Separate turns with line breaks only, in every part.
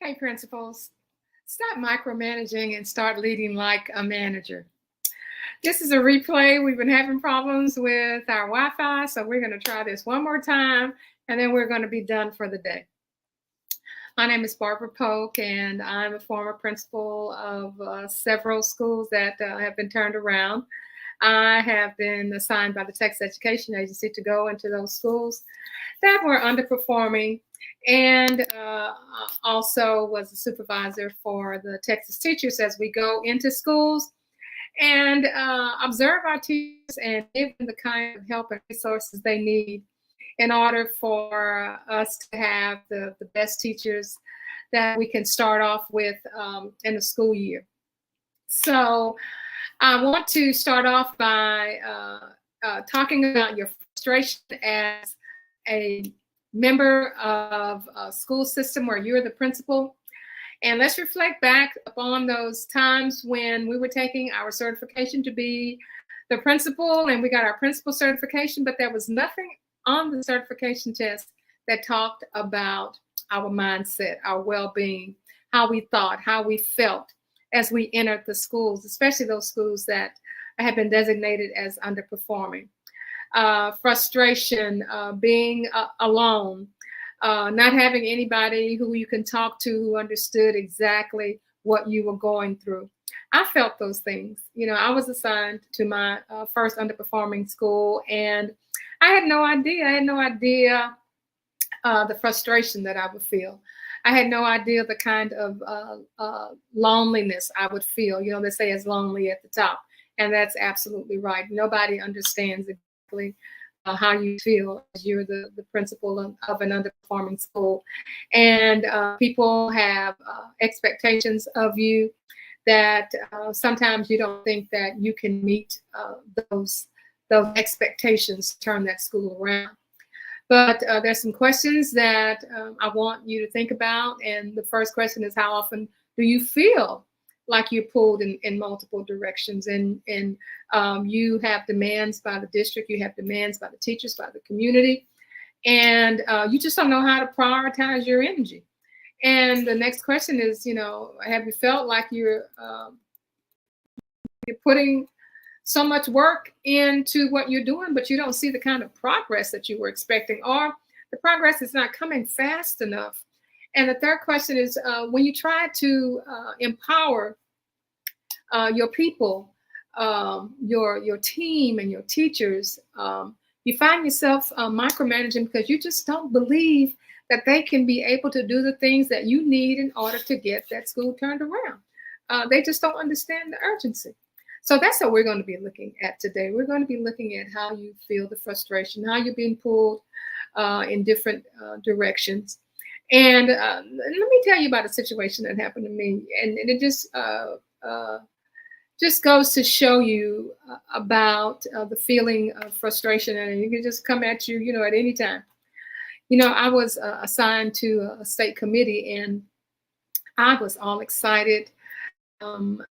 Hey, principals, stop micromanaging and start leading like a manager. This is a replay. We've been having problems with our Wi-Fi, so we're going to try this one more time, and then we're going to be done for the day. My name is Barbara Polk, and I'm a former principal of several schools that have been turned around. I have been assigned by the Texas Education Agency to go into those schools that were underperforming, and also was a supervisor for the Texas teachers as we go into schools and observe our teachers and give them the kind of help and resources they need in order for us to have the best teachers that we can start off with in the school year. So I want to start off by talking about your frustration as a member of a school system where you're the principal. And let's reflect back upon those times when we were taking our certification to be the principal, and we got our principal certification, but there was nothing on the certification test that talked about our mindset, our well-being, how we thought, how we felt as we entered the schools, especially those schools that have been designated as underperforming. Frustration, being alone, not having anybody who you can talk to who understood exactly what you were going through. I felt those things. You know, I was assigned to my first underperforming school, and I had no idea. I had no idea the frustration that I would feel. I had no idea the kind of loneliness I would feel. You know, they say it's lonely at the top, and that's absolutely right. Nobody understands exactly how you feel as you're the principal of an underperforming school. And people have expectations of you that sometimes you don't think that you can meet those expectations to turn that school around. But there's some questions that I want you to think about. And the first question is, how often do you feel like you're pulled in multiple directions? And you have demands by the district, you have demands by the teachers, by the community, and you just don't know how to prioritize your energy. And the next question is, you know, have you felt like you're putting so much work into what you're doing, but you don't see the kind of progress that you were expecting, or the progress is not coming fast enough? And the third question is, when you try to empower your people, your team and your teachers, you find yourself micromanaging because you just don't believe that they can be able to do the things that you need in order to get that school turned around. They just don't understand the urgency. So that's what we're going to be looking at today. We're going to be looking at how you feel the frustration, how you're being pulled in different directions. And let me tell you about a situation that happened to me. And it just goes to show you about the feeling of frustration. And it can just come at you, you know, at any time. You know, I was assigned to a state committee, and I was all excited. I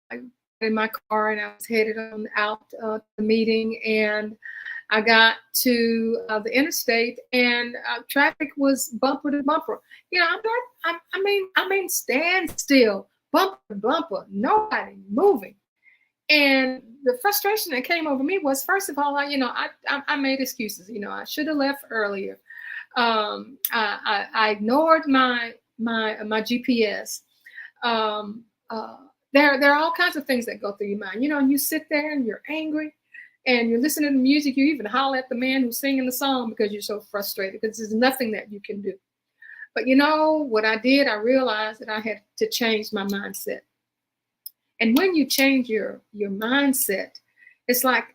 in my car and I was headed on out to the meeting, and I got to the interstate, and traffic was bumper to bumper. You know, I mean, stand still, bumper to bumper, nobody moving. And the frustration that came over me was, first of all, I made excuses. You know, I should have left earlier. I ignored my GPS. There are all kinds of things that go through your mind, you know, and you sit there and you're angry and you're listening to music. You even holler at the man who's singing the song because you're so frustrated, because there's nothing that you can do. But you know what I did? I realized that I had to change my mindset. And when you change your mindset, it's like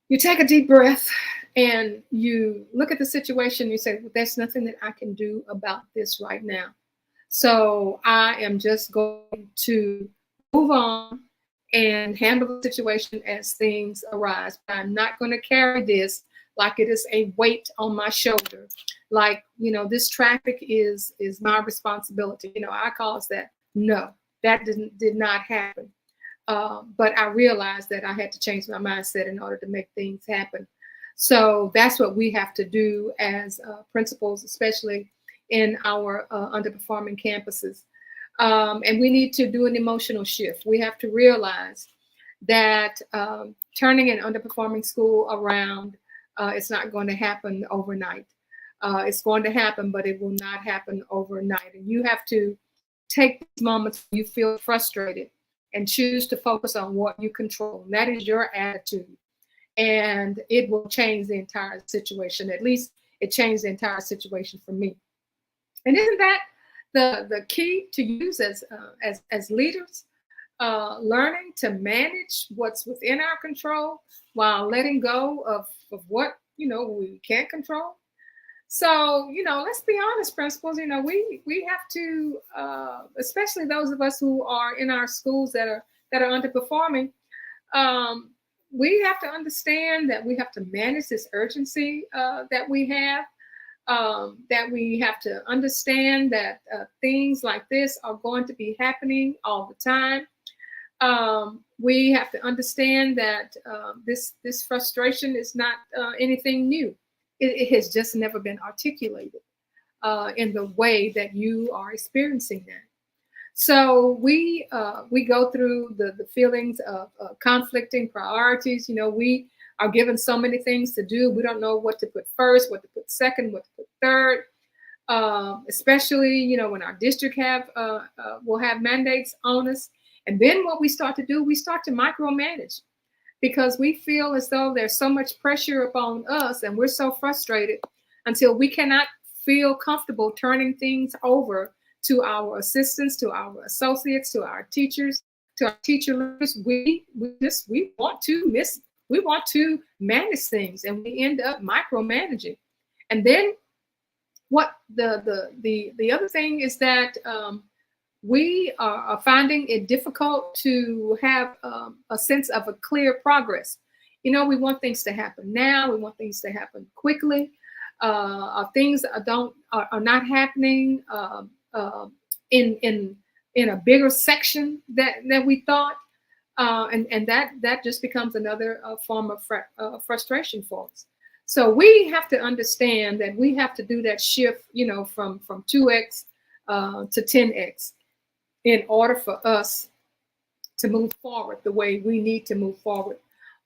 you take a deep breath and you look at the situation and you say, well, there's nothing that I can do about this right now. So I am just going to move on and handle the situation as things arise. But I'm not going to carry this like it is a weight on my shoulder. Like, you know, this traffic is my responsibility. You know, I caused that. No, that did not happen. But I realized that I had to change my mindset in order to make things happen. So that's what we have to do as principals, especially in our underperforming campuses. And we need to do an emotional shift. We have to realize that turning an underperforming school around, it's not going to happen overnight. It's going to happen, but it will not happen overnight. And you have to take these moments when you feel frustrated and choose to focus on what you control. And that is your attitude. And it will change the entire situation. At least it changed the entire situation for me. And isn't that the key to use as leaders? Learning to manage what's within our control while letting go of what we can't control. So let's be honest, principals. We have to, especially those of us who are in our schools that are underperforming. We have to understand that we have to manage this urgency that we have. That we have to understand that things like this are going to be happening all the time. We have to understand that this frustration is not anything new. It has just never been articulated in the way that you are experiencing that. So we go through the feelings of conflicting priorities. We are given so many things to do. We don't know what to put first, what to put second, what to put third. Especially when our district will have mandates on us. And then what we start to do, we start to micromanage because we feel as though there's so much pressure upon us and we're so frustrated until we cannot feel comfortable turning things over to our assistants, to our associates, to our teachers, to our teacher leaders. We want to manage things, and we end up micromanaging. And then what the other thing is that we are finding it difficult to have a sense of a clear progress. We want things to happen now. We want things to happen quickly. Things are not happening in a bigger section that we thought, and that just becomes another form of frustration for us. So we have to understand that we have to do that shift, from 2x to 10x in order for us to move forward the way we need to move forward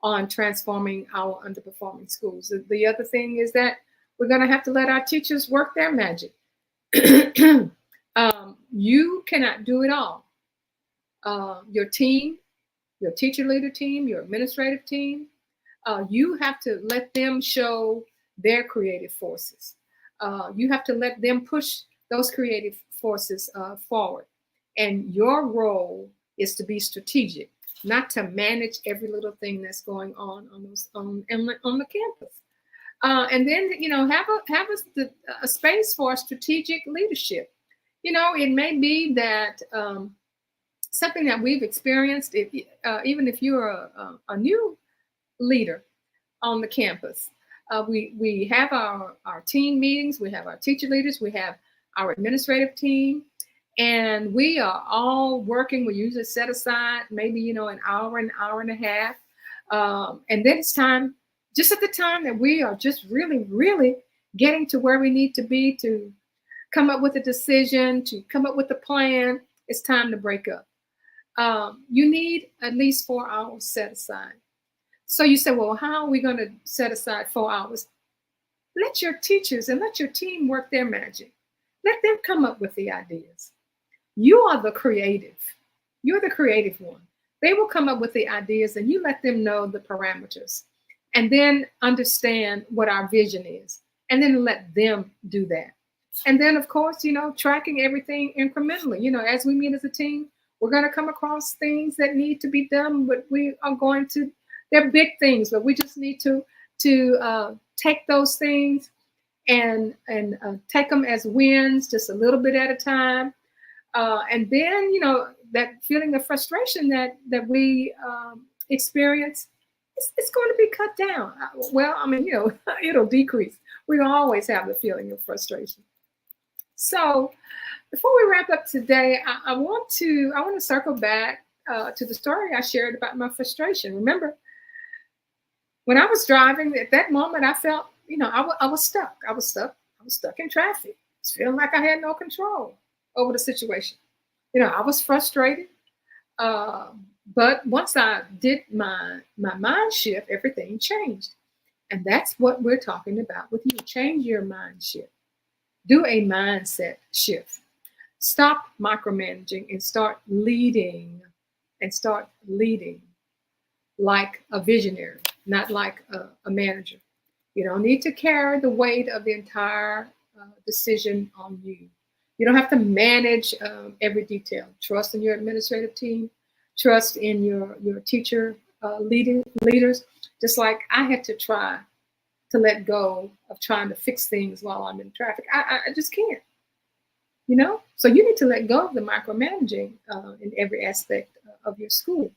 on transforming our underperforming schools. The other thing is that we're going to have to let our teachers work their magic. You cannot do it all. Your team, your teacher leader team, your administrative team, you have to let them show their creative forces. You have to let them push those creative forces forward. And your role is to be strategic, not to manage every little thing that's going on the campus. And then have a space for strategic leadership. It may be that something that we've experienced, even if you're a new leader on the campus. We have our team meetings, we have our teacher leaders, we have our administrative team, and we are all working. We usually set aside maybe an hour and a half, and then it's time, just at the time that we are just really getting to where we need to be to come up with a decision, to come up with a plan. It's time to break up. You need at least 4 hours set aside. So you say, well, how are we going to set aside 4 hours? Let your teachers and let your team work their magic. Let them come up with the ideas. You are the creative. You're the creative one. They will come up with the ideas and you let them know the parameters and then understand what our vision is and then let them do that. And then, of course, tracking everything incrementally. As we meet as a team, we're going to come across things that need to be done, but they're big things, but we just need to take those things and take them as wins, just a little bit at a time. And then, that feeling of frustration that we experience, it's going to be cut down. Well, it'll decrease. We always have the feeling of frustration. So before we wrap up today, I want to circle back to the story I shared about my frustration. Remember, when I was driving, at that moment, I felt, I was stuck. I was stuck in traffic. I was feeling like I had no control over the situation. I was frustrated. Uh, but once I did my mind shift, everything changed. And that's what we're talking about with you. Change your mind shift. Do a mindset shift. Stop micromanaging and start leading like a visionary, not like a manager. You don't need to carry the weight of the entire decision on you. You don't have to manage every detail. Trust in your administrative team. Trust in your teacher leaders. Just like I had to try to let go of trying to fix things while I'm in traffic. I just can't. So you need to let go of the micromanaging in every aspect of your school.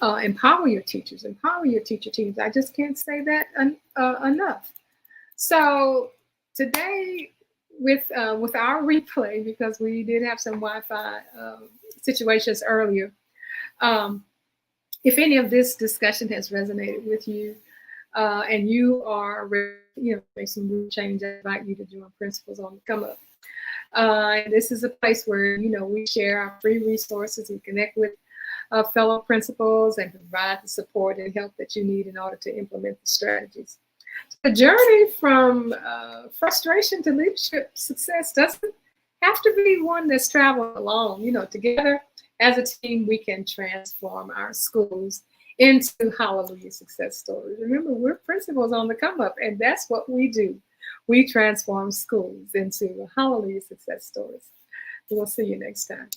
Empower your teachers, empower your teacher teams. I just can't say that enough. So today, with our replay, because we did have some Wi-Fi situations earlier, if any of this discussion has resonated with you, and you are ready, make some real change, I invite you to join Principals on the Come Up. This is a place where we share our free resources. We connect with fellow principals and provide the support and help that you need in order to implement the strategies. The journey from frustration to leadership success doesn't have to be one that's traveled alone. Together as a team, we can transform our schools into hallelujah success stories. Remember, we're principals on the come up, and that's what we do. We transform schools into hallelujah success stories. We'll see you next time.